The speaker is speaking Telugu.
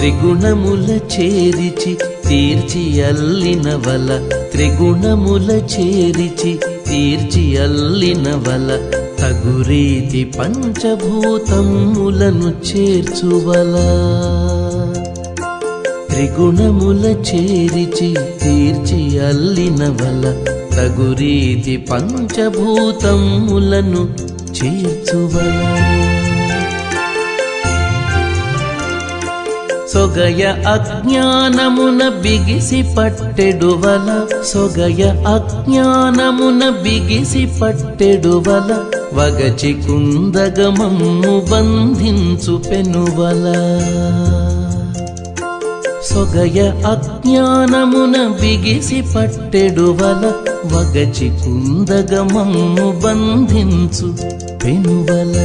త్రిగుణముల చేరిచి తీర్చి అల్లిన వల త్రిగుణముల చేరిచి తీర్చి అల్లిన వల తగురీతి పంచభూతములను చేర్చువల త్రిగుణముల చేరిచి తీర్చి అల్లిన వల తగురీతి పంచభూతములను చేర్చువల సొగయ అజ్ఞానమున బిగిసి పట్టెడువల సొగయ అజ్ఞానమున బిగిసి పట్టెడువల వగచి కుందగమమ్ము బంధించు పెనువల సొగయ అజ్ఞానమున బిగిసి పట్టెడువల వగచి కుందగమమ్ము బంధించు పెనువల